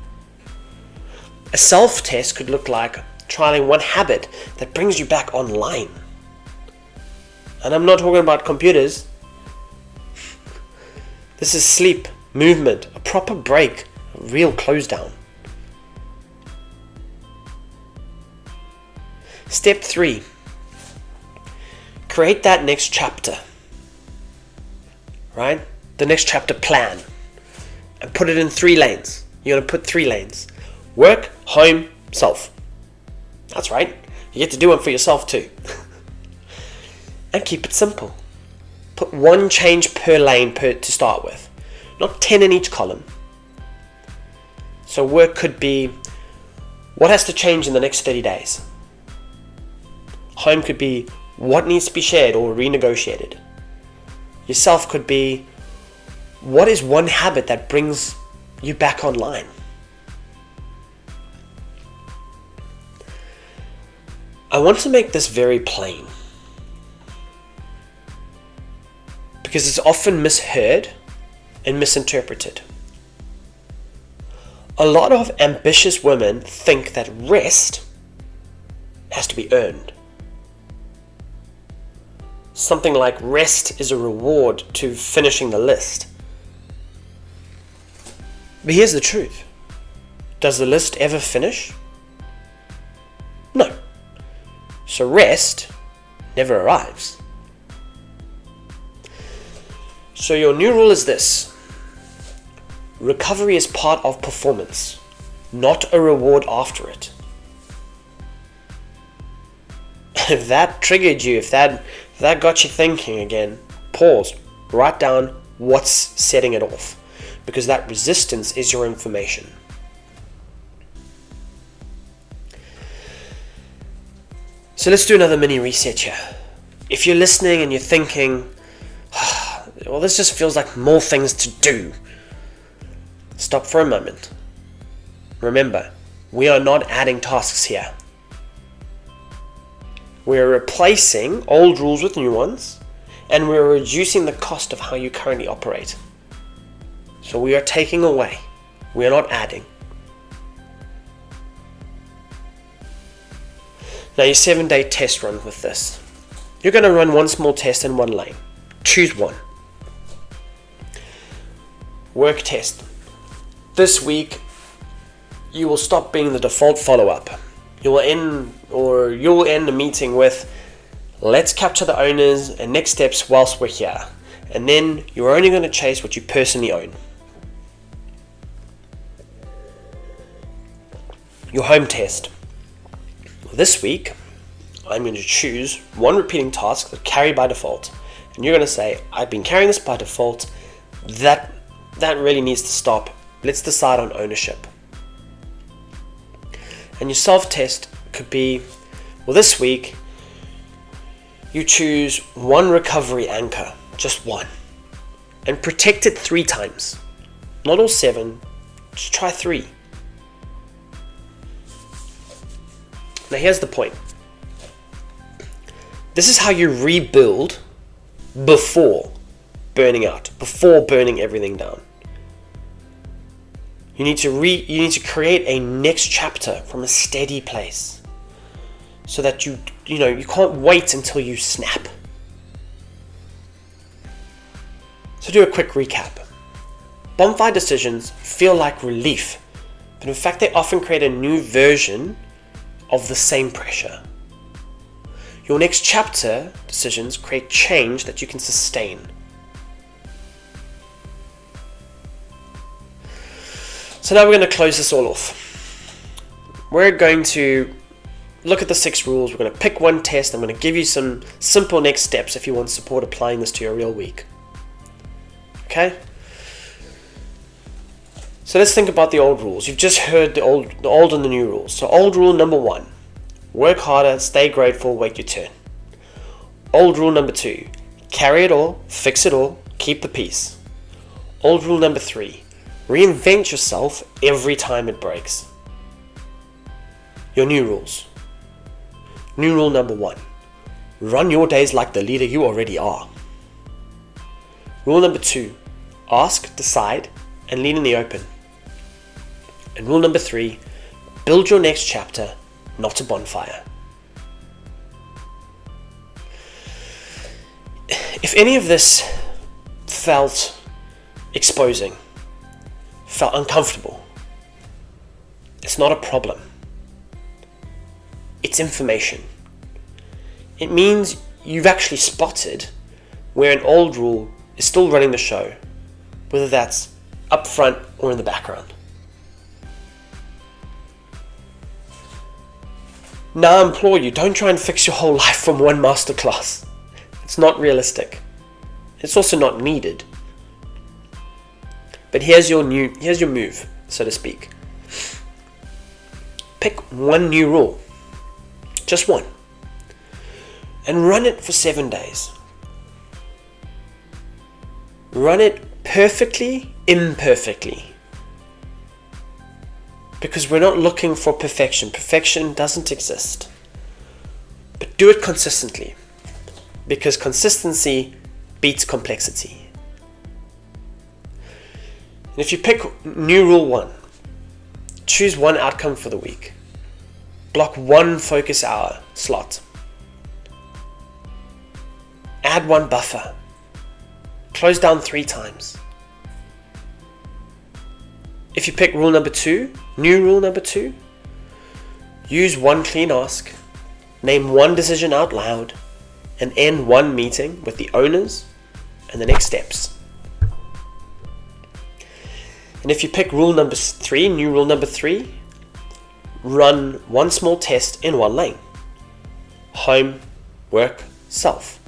A self-test could look like trialing one habit that brings you back online. And I'm not talking about computers. This is sleep, movement, a proper break, a real close down. Step 3. Create that next chapter. Right? The next chapter plan. And put it in 3 lanes. You're going to put 3 lanes. Work, home, self. That's right. You get to do one for yourself too. And keep it simple. Put 1 change per lane to start with. Not 10 in each column. So work could be, what has to change in the next 30 days? Home could be, what needs to be shared or renegotiated? Yourself could be, what is one habit that brings you back online? I want to make this very plain because it's often misheard and misinterpreted. A lot of ambitious women think that rest has to be earned. Something like rest is a reward to finishing the list. But here's the truth. Does the list ever finish? No. So rest never arrives. So your new rule is this. Recovery is part of performance, not a reward after it. If that triggered you, if that got you thinking again, pause, write down what's setting it off, because that resistance is your information. So let's do another mini reset here. If you're listening and you're thinking, well, this just feels like more things to do, stop for a moment. Remember, we are not adding tasks here. We're replacing old rules with new ones, and we're reducing the cost of how you currently operate. So we are taking away. We are not adding. Now your 7-day test run with this. You're going to run one small test in one lane. Choose one. Work test. This week, you will stop being the default follow-up. You'll end the meeting with, let's capture the owners and next steps whilst we're here. And then you're only going to chase what you personally own. Your home test. This week, I'm going to choose one repeating task that carry by default. And you're going to say, I've been carrying this by default. That really needs to stop. Let's decide on ownership. And your self-test could be, well, this week, you choose one recovery anchor, just one. And protect it 3 times. Not all 7, just try 3. Now here's the point. This is how you rebuild before burning out, before burning everything down. You need to create a next chapter from a steady place, so that you can't wait until you snap. So do a quick recap. Bonfire decisions feel like relief, but in fact they often create a new version of the same pressure. Your next chapter decisions create change that you can sustain. So now we're going to close this all off. We're going to look at the 6 rules. We're going to pick one test. I'm going to give you some simple next steps if you want support applying this to your real week. Okay? So let's think about the old rules. You've just heard the old and the new rules. So old rule number 1, work harder, stay grateful, wait your turn. Old rule number 2, carry it all, fix it all, keep the peace. Old rule number 3, reinvent yourself every time it breaks. Your new rules. New rule number 1, run your days like the leader you already are. Rule number 2, ask, decide, and lead in the open. And rule number 3, build your next chapter, not a bonfire. If any of this felt exposing, felt uncomfortable, it's not a problem. It's information. It means you've actually spotted where an old rule is still running the show, whether that's up front or in the background. Now I implore you, don't try and fix your whole life from one masterclass. It's not realistic. It's also not needed. But here's your move, so to speak. Pick one new rule. Just one. And run it for 7 days. Run it perfectly, imperfectly. Because we're not looking for perfection. Perfection doesn't exist. But do it consistently. Because consistency beats complexity. And if you pick new rule 1, choose one outcome for the week. Block one focus hour slot. Add one buffer. Close down 3 times. If you pick rule number 2, new rule number 2, use one clean ask, name one decision out loud, and end one meeting with the owners and the next steps. And if you pick rule number 3, new rule number 3, run one small test in one lane. Home, work, self.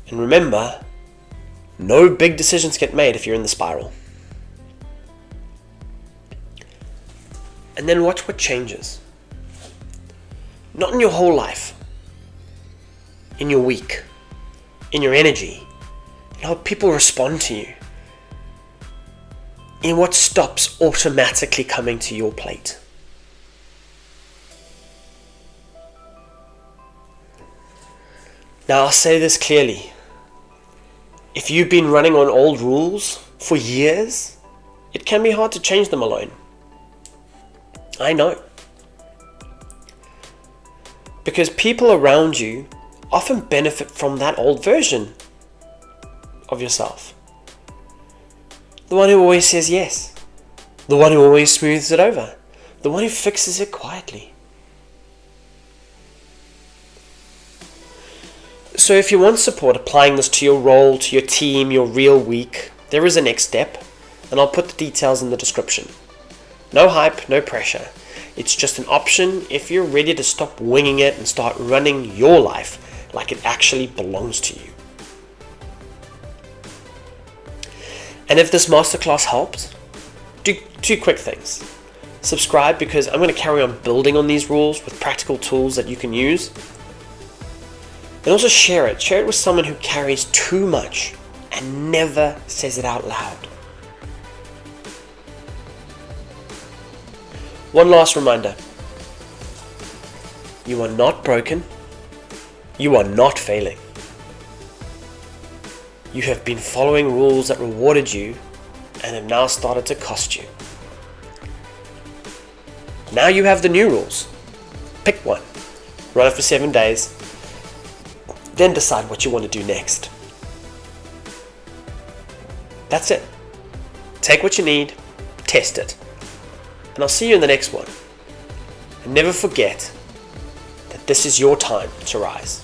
And remember, no big decisions get made if you're in the spiral. And then watch what changes. Not in your whole life. In your week. In your energy. In how people respond to you. In what stops automatically coming to your plate. Now I'll say this clearly. If you've been running on old rules for years, it can be hard to change them alone. I know. Because people around you often benefit from that old version of yourself. The one who always says yes. The one who always smooths it over. The one who fixes it quietly. So if you want support applying this to your role, to your team, your real week, there is a next step, and I'll put the details in the description. No hype, no pressure. It's just an option if you're ready to stop winging it and start running your life like it actually belongs to you. And if this masterclass helped, do two quick things. Subscribe, because I'm going to carry on building on these rules with practical tools that you can use. And also share it. Share it with someone who carries too much and never says it out loud. One last reminder. You are not broken. You are not failing. You have been following rules that rewarded you and have now started to cost you. Now you have the new rules. Pick one. Run it for 7 days. Then decide what you want to do next. That's it. Take what you need, test it. And I'll see you in the next one. And never forget that this is your time to rise.